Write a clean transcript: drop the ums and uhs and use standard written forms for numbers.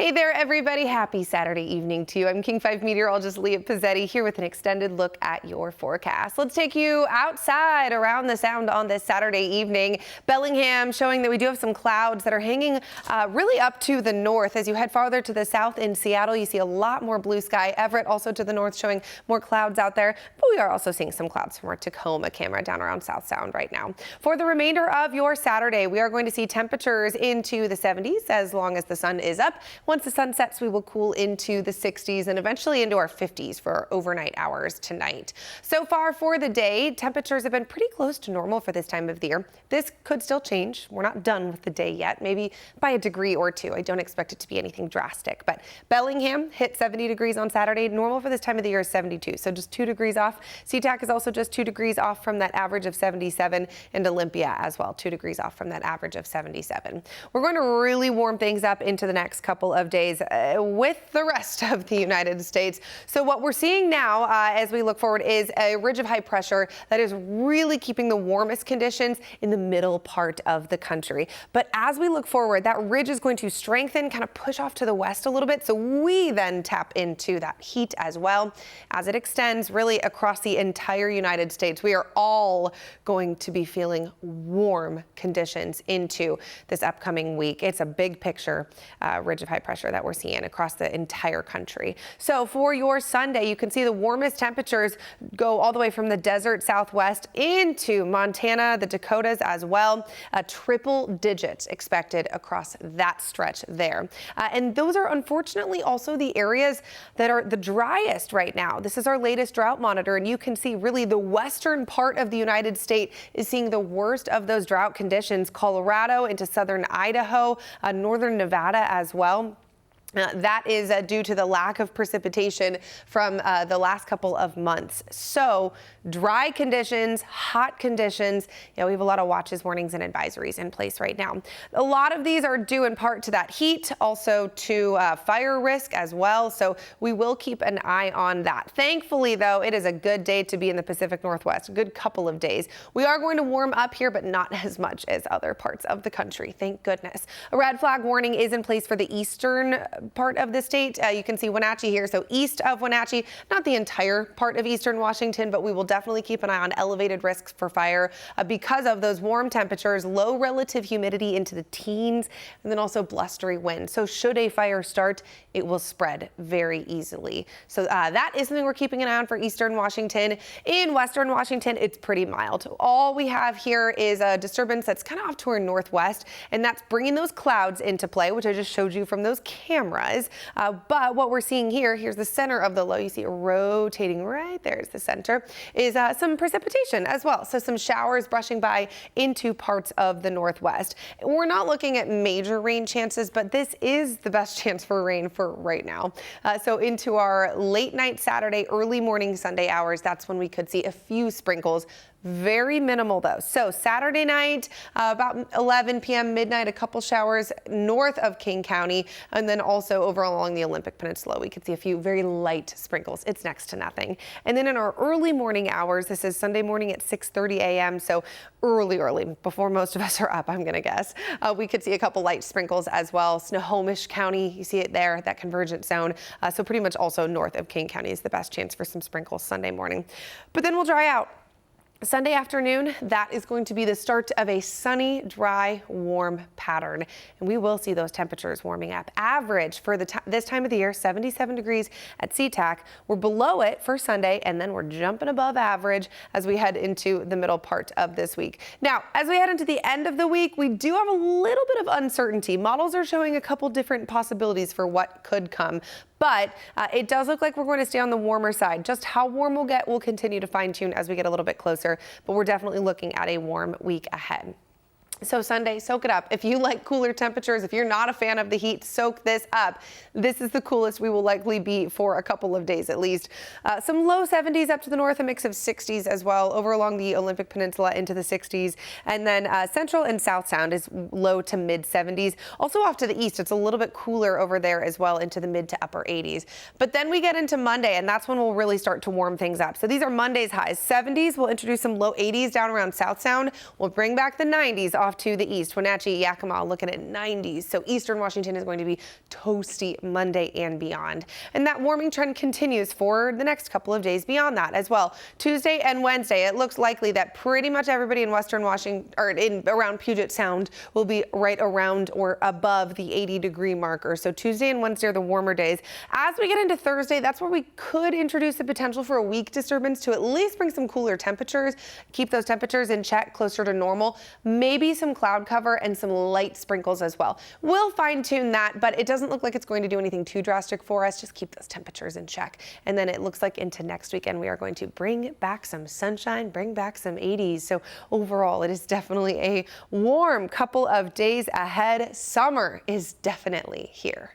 Hey there, everybody. Happy Saturday evening to you. I'm King 5 meteorologist Leah Pizzetti here with an extended look at your forecast. Let's take you outside around the sound on this Saturday evening. Bellingham showing that we do have some clouds that are hanging really up to the north. As you head farther to the south in Seattle, you see a lot more blue sky. Everett also to the north showing more clouds out there. But we are also seeing some clouds from our Tacoma camera down around South Sound right now. For the remainder of your Saturday, we are going to see temperatures into the 70s as long as the sun is up. Once the sun sets, we will cool into the 60s and eventually into our 50s for our overnight hours tonight. So far for the day, temperatures have been pretty close to normal for this time of the year. This could still change. We're not done with the day yet, maybe by a degree or two. I don't expect it to be anything drastic, but Bellingham hit 70 degrees on Saturday. Normal for this time of the year is 72, so just 2 degrees off. SeaTac is also just 2 degrees off from that average of 77, and Olympia as well, 2 degrees off from that average of 77. We're going to really warm things up into the next couple of days with the rest of the United States. So what we're seeing now as we look forward is a ridge of high pressure that is really keeping the warmest conditions in the middle part of the country. But as we look forward, that ridge is going to strengthen, kind of push off to the west a little bit. So we then tap into that heat as well as it extends really across the entire United States. We are all going to be feeling warm conditions into this upcoming week. It's a big picture ridge of high pressure that we're seeing across the entire country. So for your Sunday, you can see the warmest temperatures go all the way from the desert southwest into Montana, the Dakotas as well. Triple digits expected across that stretch there. And those are unfortunately also the areas that are the driest right now. This is our latest drought monitor, and you can see really the western part of the United States is seeing the worst of those drought conditions. Colorado into southern Idaho, northern Nevada as well. That is due to the lack of precipitation from the last couple of months. So dry conditions, hot conditions. We have a lot of watches, warnings, and advisories in place right now. A lot of these are due in part to that heat, also to fire risk as well. So we will keep an eye on that. Thankfully, though, it is a good day to be in the Pacific Northwest. A good couple of days. We are going to warm up here, but not as much as other parts of the country. Thank goodness. A red flag warning is in place for the eastern part of the state. You can see Wenatchee here, so east of Wenatchee, not the entire part of eastern Washington, but we will definitely keep an eye on elevated risks for fire because of those warm temperatures, low relative humidity into the teens, and then also blustery winds. So should a fire start, it will spread very easily. So that is something we're keeping an eye on for eastern Washington. In western Washington, it's pretty mild. All we have here is a disturbance that's kind of off to our northwest, and that's bringing those clouds into play, which I just showed you from those cameras. But what we're seeing here's the center of the low. You see it rotating right there is the center, is some precipitation as well. So some showers brushing by into parts of the northwest. We're not looking at major rain chances, but this is the best chance for rain for right now. So into our late night Saturday, early morning Sunday hours, that's when we could see a few sprinkles. Very minimal though. So Saturday night, about 11 p.m. midnight, a couple showers north of King County, and then also over along the Olympic Peninsula, we could see a few very light sprinkles. It's next to nothing. And then in our early morning hours, this is Sunday morning at 6:30 a.m. So early, before most of us are up, I'm gonna guess. We could see a couple light sprinkles as well. Snohomish County, you see it there, that convergent zone. So pretty much also north of King County is the best chance for some sprinkles Sunday morning. But then we'll dry out. Sunday afternoon, that is going to be the start of a sunny, dry, warm pattern. And we will see those temperatures warming up. Average for this time of the year, 77 degrees at SeaTac. We're below it for Sunday, and then we're jumping above average as we head into the middle part of this week. Now, as we head into the end of the week, we do have a little bit of uncertainty. Models are showing a couple different possibilities for what could come. But it does look like we're going to stay on the warmer side. Just how warm we'll get, we'll continue to fine tune as we get a little bit closer, but we're definitely looking at a warm week ahead. So Sunday, soak it up. If you like cooler temperatures, if you're not a fan of the heat, soak this up. This is the coolest we will likely be for a couple of days at least. Some low 70s up to the north, a mix of 60s as well over along the Olympic Peninsula into the 60s. And then central and south sound is low to mid 70s. Also off to the east, it's a little bit cooler over there as well into the mid to upper 80s. But then we get into Monday, and that's when we'll really start to warm things up. So these are Monday's highs. 70s, we'll introduce some low 80s down around south sound. We'll bring back the 90s off to the east. Wenatchee, Yakima looking at 90s. So eastern Washington is going to be toasty Monday and beyond. And that warming trend continues for the next couple of days beyond that as well. Tuesday and Wednesday, it looks likely that pretty much everybody in western Washington or around Puget Sound will be right around or above the 80-degree marker. So Tuesday and Wednesday are the warmer days. As we get into Thursday, that's where we could introduce the potential for a weak disturbance to at least bring some cooler temperatures, keep those temperatures in check closer to normal, maybe some cloud cover and some light sprinkles as well. We'll fine tune that, but it doesn't look like it's going to do anything too drastic for us. Just keep those temperatures in check. And then it looks like into next weekend, we are going to bring back some sunshine, bring back some 80s. So overall, it is definitely a warm couple of days ahead. Summer is definitely here.